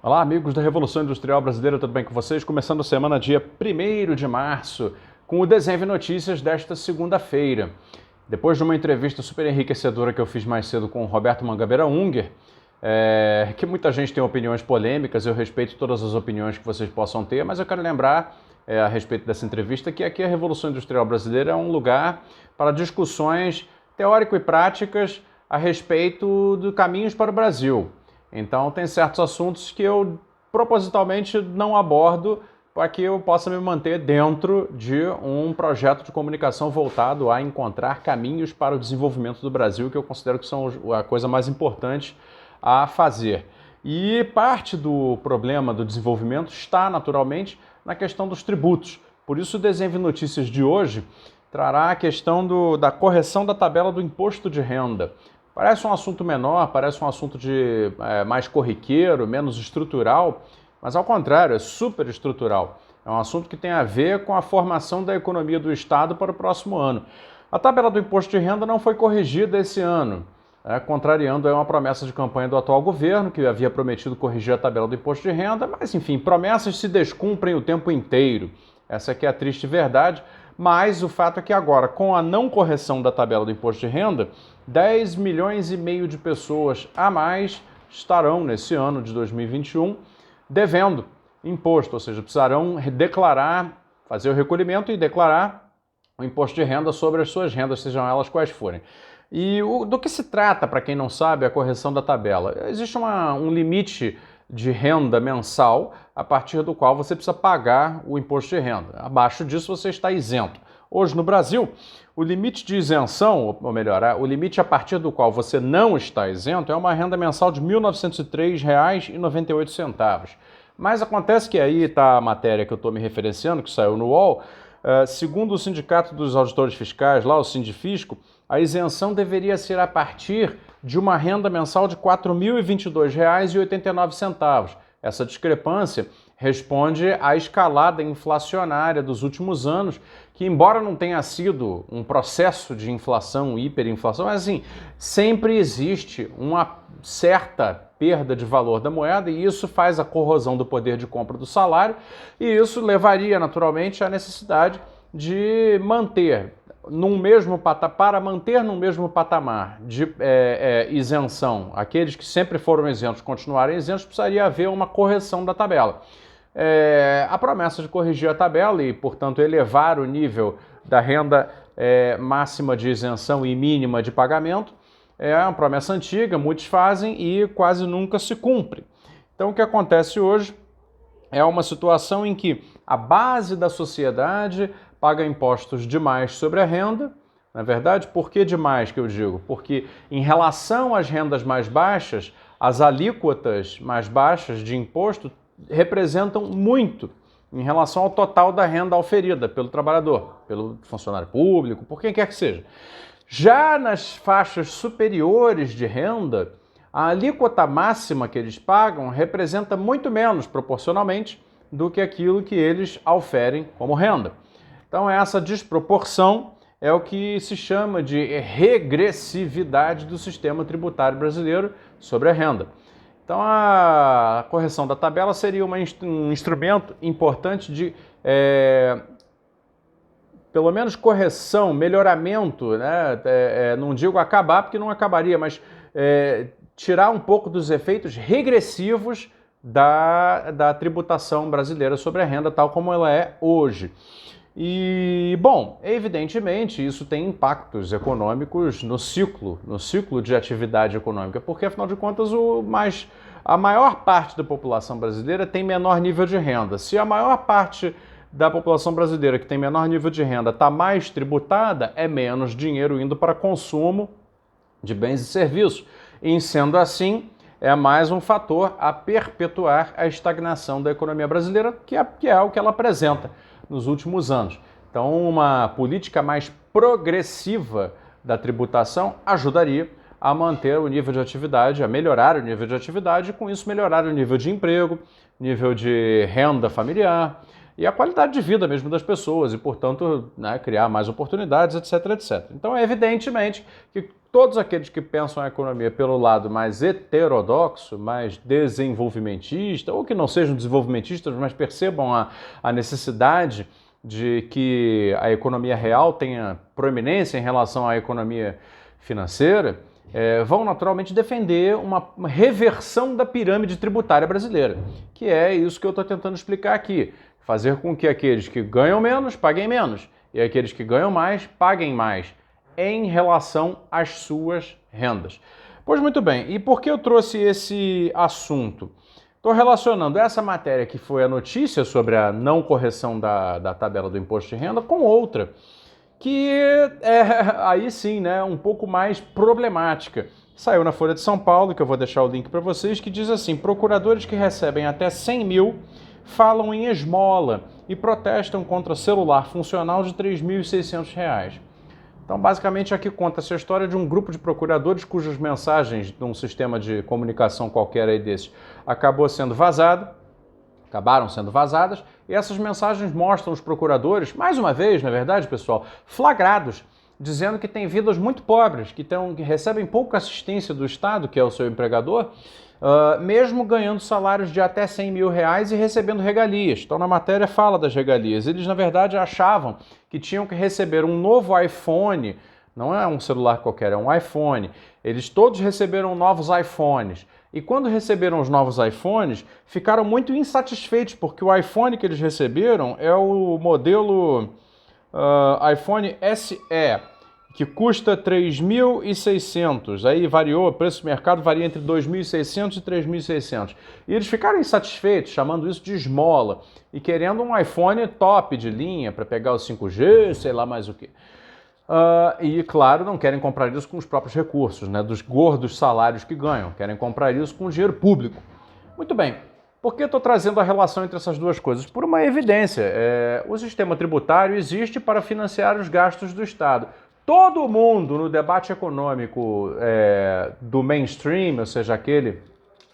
Olá, amigos da Revolução Industrial Brasileira, tudo bem com vocês? Começando a semana dia 1º de março, com o Desenve Notícias desta segunda-feira. Depois de uma entrevista super enriquecedora que eu fiz mais cedo com o Roberto Mangabeira Unger, que muita gente tem opiniões polêmicas, eu respeito todas as opiniões que vocês possam ter, mas eu quero lembrar a respeito dessa entrevista que aqui a Revolução Industrial Brasileira é um lugar para discussões teórico e práticas a respeito de caminhos para o Brasil. Então tem certos assuntos que eu propositalmente não abordo para que eu possa me manter dentro de um projeto de comunicação voltado a encontrar caminhos para o desenvolvimento do Brasil, que eu considero que são a coisa mais importante a fazer. E parte do problema do desenvolvimento está, naturalmente, na questão dos tributos. Por isso o Desenve Notícias de hoje trará a questão da correção da tabela do imposto de renda. Parece um assunto menor, parece um assunto mais corriqueiro, menos estrutural, mas ao contrário, é super estrutural. É um assunto que tem a ver com a formação da economia do Estado para o próximo ano. A tabela do imposto de renda não foi corrigida esse ano, contrariando uma promessa de campanha do atual governo, que havia prometido corrigir a tabela do imposto de renda, mas enfim, promessas se descumprem o tempo inteiro. Essa aqui é a triste verdade. Mas o fato é que agora, com a não correção da tabela do imposto de renda, 10 milhões e meio de pessoas a mais estarão, nesse ano de 2021, devendo imposto, ou seja, precisarão declarar, fazer o recolhimento e declarar o imposto de renda sobre as suas rendas, sejam elas quais forem. E do que se trata, para quem não sabe, a correção da tabela? Existe um limite de renda mensal a partir do qual você precisa pagar o imposto de renda. Abaixo disso você está isento. Hoje no Brasil, o limite de isenção, ou melhor, o limite a partir do qual você não está isento é uma renda mensal de R$ 1.903,98. Mas acontece que aí está a matéria que eu estou me referenciando, que saiu no UOL, segundo o Sindicato dos Auditores Fiscais, lá o Sindifisco, a isenção deveria ser a partir de uma renda mensal de R$ 4.022,89. Essa discrepância responde à escalada inflacionária dos últimos anos, que embora não tenha sido um processo de inflação, hiperinflação, mas assim, sempre existe uma certa perda de valor da moeda e isso faz a corrosão do poder de compra do salário e isso levaria naturalmente à necessidade de manter para manter no mesmo patamar de isenção, aqueles que sempre foram isentos continuarem isentos, precisaria haver uma correção da tabela. A promessa de corrigir a tabela e, portanto, elevar o nível da renda máxima de isenção e mínima de pagamento é uma promessa antiga, muitos fazem e quase nunca se cumpre. Então, o que acontece hoje é uma situação em que a base da sociedade paga impostos demais sobre a renda. Na verdade, por que demais que eu digo? Porque em relação às rendas mais baixas, as alíquotas mais baixas de imposto representam muito em relação ao total da renda auferida pelo trabalhador, pelo funcionário público, por quem quer que seja. Já nas faixas superiores de renda, a alíquota máxima que eles pagam representa muito menos proporcionalmente do que aquilo que eles auferem como renda. Então essa desproporção é o que se chama de regressividade do sistema tributário brasileiro sobre a renda. Então a correção da tabela seria um instrumento importante de, pelo menos correção, melhoramento, né? Não digo acabar porque não acabaria, mas tirar um pouco dos efeitos regressivos da tributação brasileira sobre a renda, tal como ela é hoje. E, bom, evidentemente isso tem impactos econômicos no ciclo de atividade econômica, porque afinal de contas a maior parte da população brasileira tem menor nível de renda. Se a maior parte da população brasileira que tem menor nível de renda está mais tributada, é menos dinheiro indo para consumo de bens e serviços. E sendo assim, é mais um fator a perpetuar a estagnação da economia brasileira, que é o que ela apresenta nos últimos anos. Então, uma política mais progressiva da tributação ajudaria a manter o nível de atividade, a melhorar o nível de atividade e, com isso, melhorar o nível de emprego, nível de renda familiar e a qualidade de vida mesmo das pessoas e, portanto, criar mais oportunidades, etc, etc. Então, é evidentemente que todos aqueles que pensam a economia pelo lado mais heterodoxo, mais desenvolvimentista, ou que não sejam desenvolvimentistas, mas percebam a necessidade de que a economia real tenha proeminência em relação à economia financeira, vão naturalmente defender uma reversão da pirâmide tributária brasileira, que é isso que eu estou tentando explicar aqui. Fazer com que aqueles que ganham menos paguem menos e aqueles que ganham mais paguem mais em relação às suas rendas. Pois muito bem, e por que eu trouxe esse assunto? Estou relacionando essa matéria que foi a notícia sobre a não correção da tabela do imposto de renda com outra, que é aí sim, né, um pouco mais problemática. Saiu na Folha de São Paulo, que eu vou deixar o link para vocês, que diz assim: procuradores que recebem até 100 mil falam em esmola e protestam contra celular funcional de R$ 3.600. Então, basicamente, aqui conta essa história de um grupo de procuradores cujas mensagens de um sistema de comunicação qualquer aí desses acabaram sendo vazadas, e essas mensagens mostram os procuradores, mais uma vez, na verdade, pessoal, flagrados, dizendo que têm vidas muito pobres, que recebem pouca assistência do Estado, que é o seu empregador, mesmo ganhando salários de até 100 mil reais e recebendo regalias. Então, na matéria fala das regalias. Eles, na verdade, achavam que tinham que receber um novo iPhone, não é um celular qualquer, é um iPhone. Eles todos receberam novos iPhones. E quando receberam os novos iPhones, ficaram muito insatisfeitos, porque o iPhone que eles receberam é o modelo iPhone SE, que custa 3.600, aí variou, o preço do mercado varia entre 2.600 e 3.600. E eles ficaram insatisfeitos, chamando isso de esmola, e querendo um iPhone top de linha para pegar o 5G, sei lá mais o quê. E, claro, não querem comprar isso com os próprios recursos, né, dos gordos salários que ganham, querem comprar isso com dinheiro público. Muito bem, por que eu estou trazendo a relação entre essas duas coisas? Por uma evidência, o sistema tributário existe para financiar os gastos do Estado. Todo mundo no debate econômico do mainstream, ou seja, aquele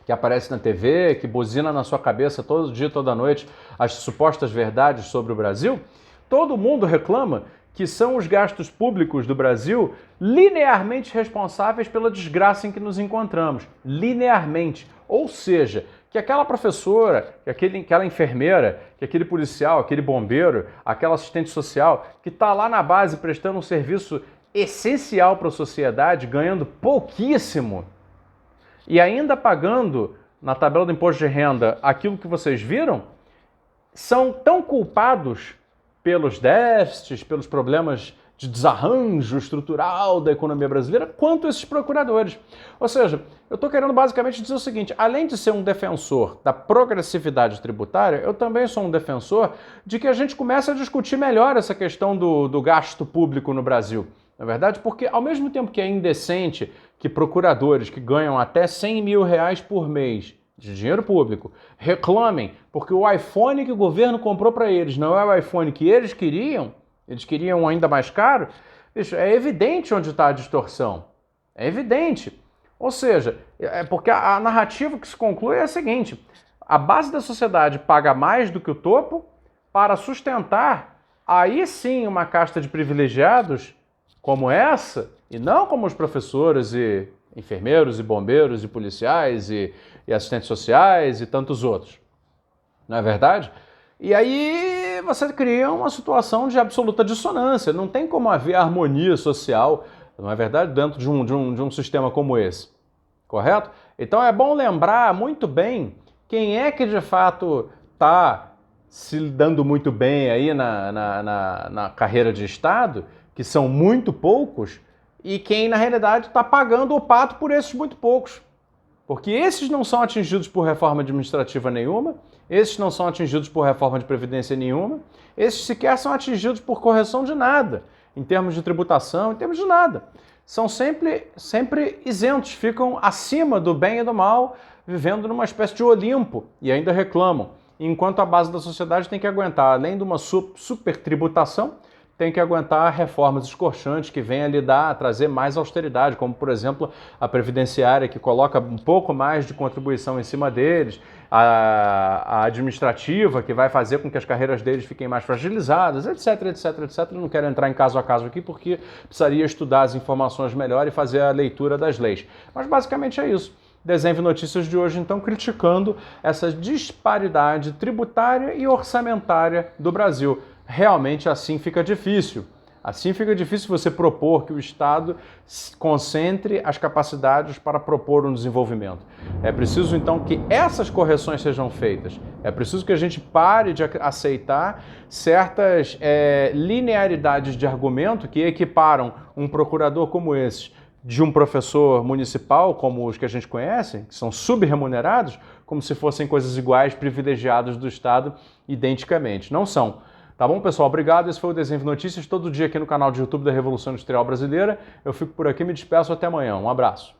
que aparece na TV, que buzina na sua cabeça todo dia, toda noite, as supostas verdades sobre o Brasil, todo mundo reclama que são os gastos públicos do Brasil linearmente responsáveis pela desgraça em que nos encontramos. Linearmente. Ou seja, que aquela professora, que aquela enfermeira, que aquele policial, aquele bombeiro, aquela assistente social, que está lá na base prestando um serviço essencial para a sociedade, ganhando pouquíssimo, e ainda pagando na tabela do imposto de renda aquilo que vocês viram, são tão culpados pelos déficits, pelos problemas de desarranjo estrutural da economia brasileira, quanto esses procuradores. Ou seja, eu estou querendo basicamente dizer o seguinte: além de ser um defensor da progressividade tributária, eu também sou um defensor de que a gente comece a discutir melhor essa questão do gasto público no Brasil. Na verdade, porque ao mesmo tempo que é indecente que procuradores que ganham até 100 mil reais por mês de dinheiro público reclamem porque o iPhone que o governo comprou para eles não é o iPhone que eles queriam ainda mais caro, bicho, é evidente onde está a distorção. É evidente. Ou seja, porque a narrativa que se conclui é a seguinte: a base da sociedade paga mais do que o topo para sustentar, aí sim, uma casta de privilegiados como essa, e não como os professores e enfermeiros e bombeiros e policiais e assistentes sociais e tantos outros. Não é verdade? E aí você cria uma situação de absoluta dissonância. Não tem como haver harmonia social, não é verdade, dentro de um sistema como esse. Correto? Então é bom lembrar muito bem quem é que de fato está se dando muito bem aí na carreira de Estado, que são muito poucos, e quem na realidade está pagando o pato por esses muito poucos. Porque esses não são atingidos por reforma administrativa nenhuma, esses não são atingidos por reforma de previdência nenhuma, esses sequer são atingidos por correção de nada, em termos de tributação, em termos de nada. São sempre isentos, ficam acima do bem e do mal, vivendo numa espécie de Olimpo e ainda reclamam. Enquanto a base da sociedade tem que aguentar, além de uma super tributação, tem que aguentar reformas escorchantes que venham a trazer mais austeridade, como, por exemplo, a previdenciária, que coloca um pouco mais de contribuição em cima deles, a administrativa, que vai fazer com que as carreiras deles fiquem mais fragilizadas, etc, etc, etc. Eu não quero entrar em caso a caso aqui, porque precisaria estudar as informações melhor e fazer a leitura das leis. Mas basicamente é isso. Desenve Notícias de hoje, então, criticando essa disparidade tributária e orçamentária do Brasil. Realmente assim fica difícil. Assim fica difícil você propor que o Estado concentre as capacidades para propor um desenvolvimento. É preciso, então, que essas correções sejam feitas. É preciso que a gente pare de aceitar certas linearidades de argumento que equiparam um procurador como esse de um professor municipal, como os que a gente conhece, que são subremunerados, como se fossem coisas iguais, privilegiados do Estado, identicamente. Não são. Tá bom, pessoal? Obrigado. Esse foi o Desenho Notícias, todo dia aqui no canal de YouTube da Revolução Industrial Brasileira. Eu fico por aqui, me despeço até amanhã. Um abraço.